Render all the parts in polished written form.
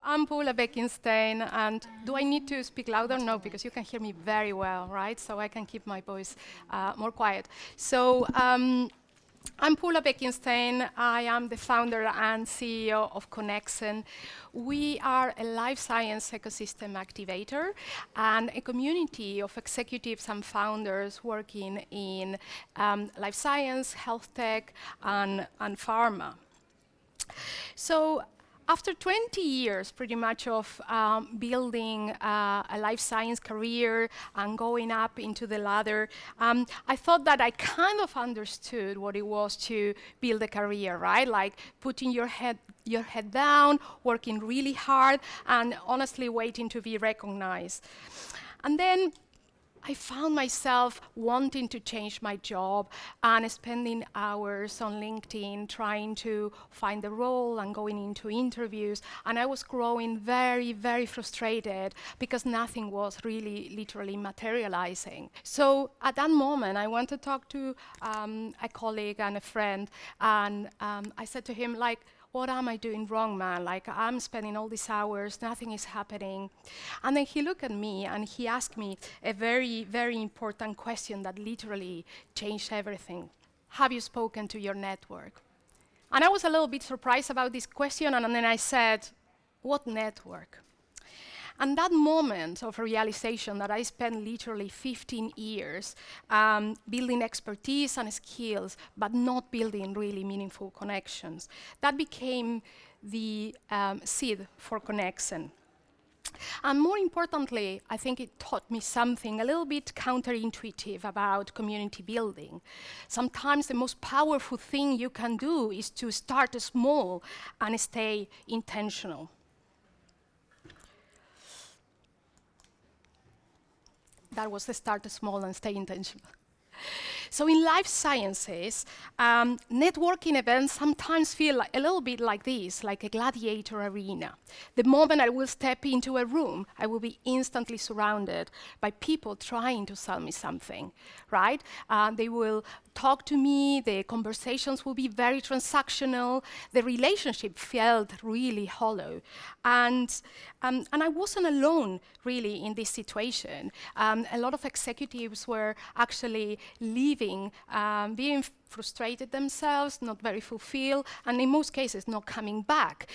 I'm Paula Bekinschtein, and do I need to speak louder? No, because you can hear me very well, right? So I can keep my voice more quiet. So I'm Paula Bekinschtein. I am the founder and CEO of Connexen. We are a life science ecosystem activator and a community of executives and founders working in life science, health tech, and pharma. So after 20 years, pretty much, of building a life science career and going up into the ladder, I thought that I kind of understood what it was to build a career, right? Like putting your head down, working really hard, and honestly waiting to be recognized. And then I found myself wanting to change my job and spending hours on LinkedIn trying to find a role and going into interviews. And I was growing very, very frustrated because nothing was really literally materializing. So at that moment, I went to talk to a colleague and a friend, and I said to him, like, what am I doing wrong, man? Like, I'm spending all these hours, nothing is happening. And then he looked at me and he asked me a very, very important question that literally changed everything. Have you spoken to your network? And I was a little bit surprised about this question, and then I said, what network? And that moment of realization that I spent literally 15 years building expertise and skills, but not building really meaningful connections, that became the seed for Connexen. And more importantly, I think it taught me something a little bit counterintuitive about community building. Sometimes the most powerful thing you can do is to start small and stay intentional. That was the start small and stay intentional. So in life sciences, networking events sometimes feel a little bit like this, like a gladiator arena. The moment I will step into a room, I will be instantly surrounded by people trying to sell me something, right? They will talk to me, the conversations will be very transactional, the relationship felt really hollow. And I wasn't alone, really, in this situation. A lot of executives were actually leaving, being frustrated themselves, not very fulfilled, and in most cases, not coming back.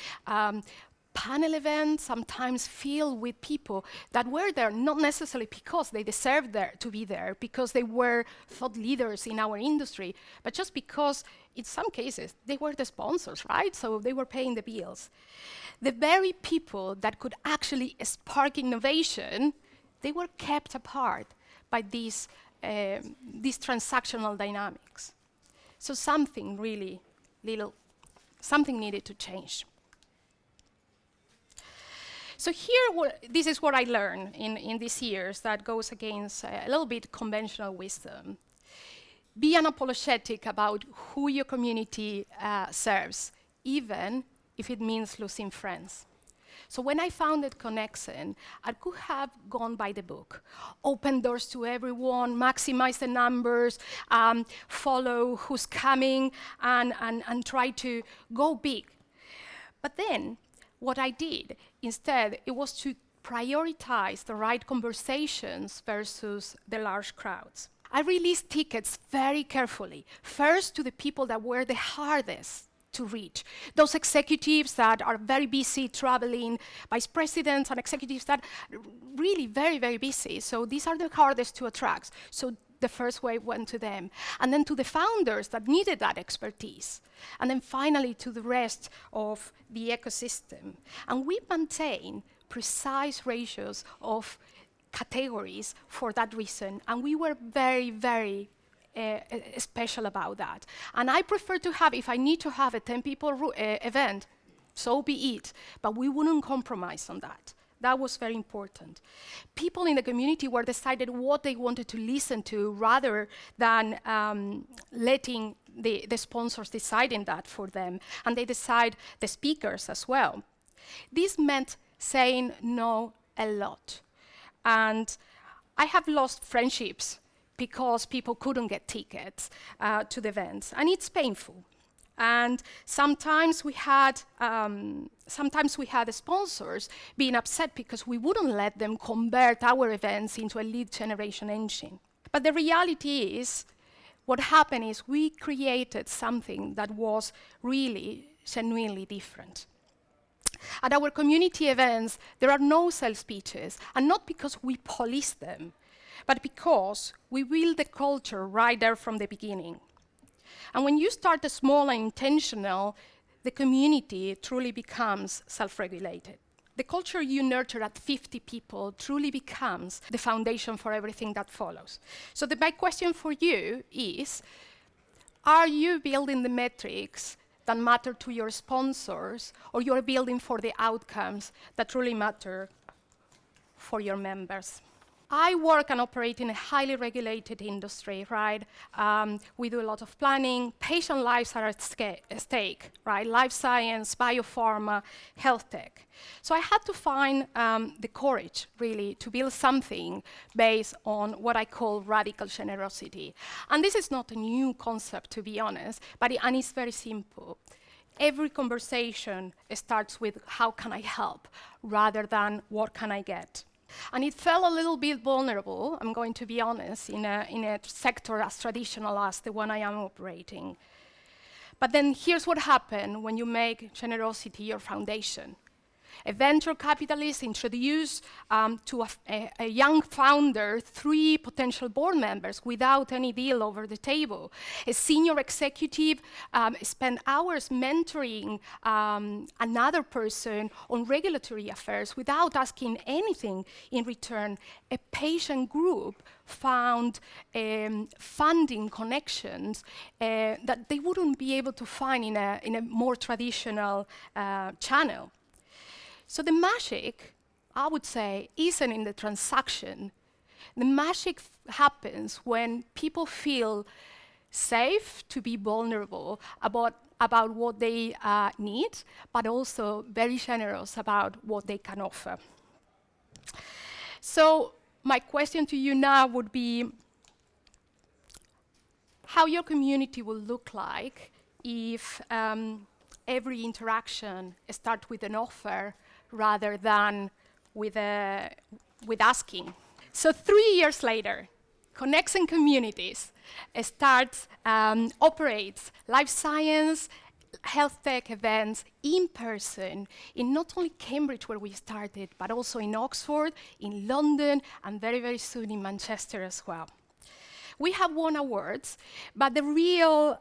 Panel events sometimes filled with people that were there not necessarily because they deserved to be there, because they were thought leaders in our industry, but just because, in some cases, they were the sponsors, right? So they were paying the bills. The very people that could actually spark innovation, they were kept apart by these transactional dynamics. So something needed to change. So here, this is what I learned in these years that goes against a little bit conventional wisdom. Be unapologetic about who your community serves, even if it means losing friends. So when I founded Connexen, I could have gone by the book, open doors to everyone, maximize the numbers, follow who's coming, and try to go big. But then, what I did instead, it was to prioritize the right conversations versus the large crowds. I released tickets very carefully, first to the people that were the hardest to reach. Those executives that are very busy traveling, vice presidents and executives that are really very, very busy. So these are the hardest to attract. So the first wave went to them. And then to the founders that needed that expertise. And then finally to the rest of the ecosystem. And we maintain precise ratios of categories for that reason. And we were very, very special about that. And I prefer to have, if I need to have a 10 people event, so be it. But we wouldn't compromise on that. That was very important. People in the community were decided what they wanted to listen to rather than letting the sponsors deciding that for them. And they decide the speakers as well. This meant saying no a lot. And I have lost friendships because people couldn't get tickets to the events. And it's painful. And sometimes we had sponsors being upset because we wouldn't let them convert our events into a lead generation engine. But the reality is, what happened is we created something that was really genuinely different. At our community events, there are no sales pitches, and not because we police them, but because we build the culture right there from the beginning. And when you start small and intentional, the community truly becomes self-regulated. The culture you nurture at 50 people truly becomes the foundation for everything that follows. So my question for you is, are you building the metrics that matter to your sponsors, or you're building for the outcomes that truly matter for your members? I work and operate in a highly regulated industry, right? We do a lot of planning. Patient lives are at stake, right? Life science, biopharma, health tech. So I had to find the courage, really, to build something based on what I call radical generosity. And this is not a new concept, to be honest, and it's very simple. Every conversation starts with, how can I help, rather than what can I get? And it felt a little bit vulnerable, I'm going to be honest, in a sector as traditional as the one I am operating. But then here's what happened when you make generosity your foundation. A venture capitalist introduced to a young founder 3 potential board members without any deal over the table. A senior executive spent hours mentoring another person on regulatory affairs without asking anything in return. A patient group found funding connections that they wouldn't be able to find in a more traditional channel. So the magic, I would say, isn't in the transaction. The magic happens when people feel safe to be vulnerable about what they need, but also very generous about what they can offer. So my question to you now would be how your community will look like if every interaction starts with an offer rather than with asking. So 3 years later, Connection Communities operates life science, health tech events in person in not only Cambridge, where we started, but also in Oxford, in London, and very, very soon in Manchester as well. We have won awards, but the real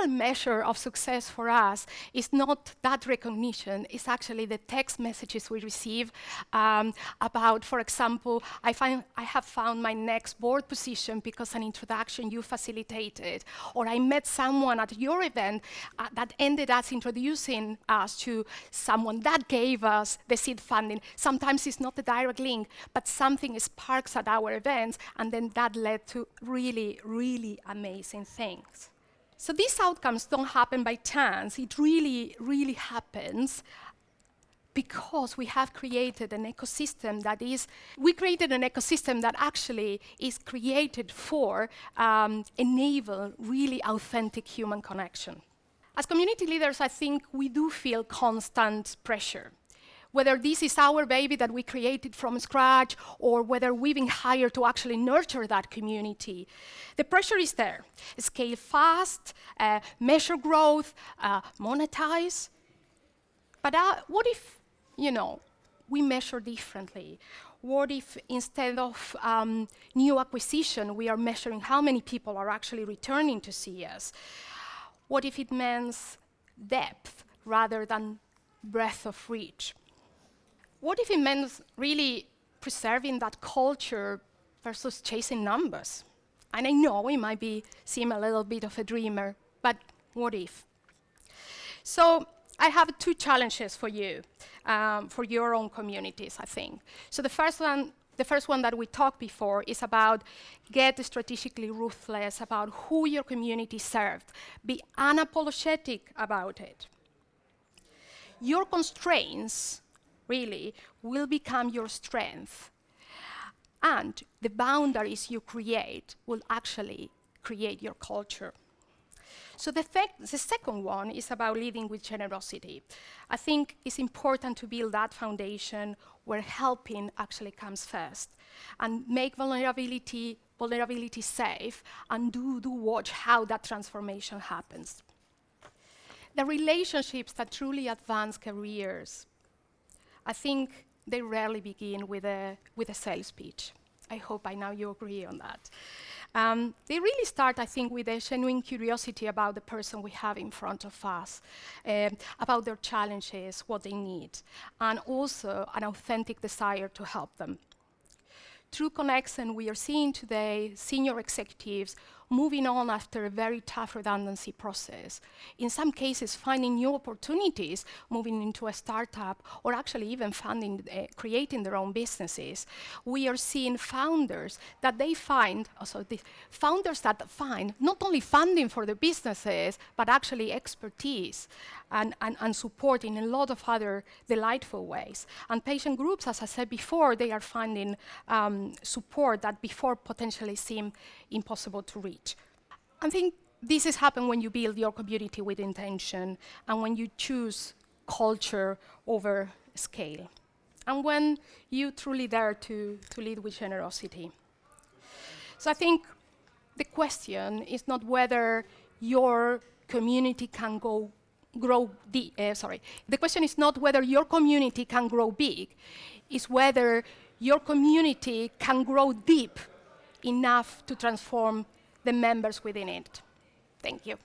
measure of success for us is not that recognition. It's actually the text messages we receive about, for example, I have found my next board position because an introduction you facilitated, or I met someone at your event that ended us introducing us to someone that gave us the seed funding. Sometimes it's not a direct link, but something sparks at our events, and then that led to really, really amazing things. So these outcomes don't happen by chance. It really, really happens because we have created an ecosystem that actually is created for enable really authentic human connection. As community leaders, I think we do feel constant pressure. Whether this is our baby that we created from scratch, or whether we've been hired to actually nurture that community, the pressure is there. Scale fast, measure growth, monetize. But what if, we measure differently? What if instead of new acquisition, we are measuring how many people are actually returning to see us? What if it means depth rather than breadth of reach? What if it meant really preserving that culture versus chasing numbers? And I know it might seem a little bit of a dreamer, but what if? So I have 2 challenges for you, for your own communities, I think. So the first one that we talked before is about get strategically ruthless about who your community served. Be unapologetic about it. Your constraints really will become your strength. And the boundaries you create will actually create your culture. So the second one is about leading with generosity. I think it's important to build that foundation where helping actually comes first and make vulnerability safe, and do watch how that transformation happens. The relationships that truly advance careers, I think they rarely begin with a sales pitch. I hope by now you agree on that. They really start, I think, with a genuine curiosity about the person we have in front of us, about their challenges, what they need, and also an authentic desire to help them. Through connection, we are seeing today senior executives moving on after a very tough redundancy process. In some cases, finding new opportunities, moving into a startup, or actually even creating their own businesses. We are seeing founders that find not only funding for the businesses, but actually expertise and support in a lot of other delightful ways. And patient groups, as I said before, they are finding support that before potentially seemed impossible to reach. I think this has happened when you build your community with intention and when you choose culture over scale, and when you truly dare to lead with generosity. So I think the question is not whether your community can the question is not whether your community can grow big, it's whether your community can grow deep enough to transform the members within it. Thank you.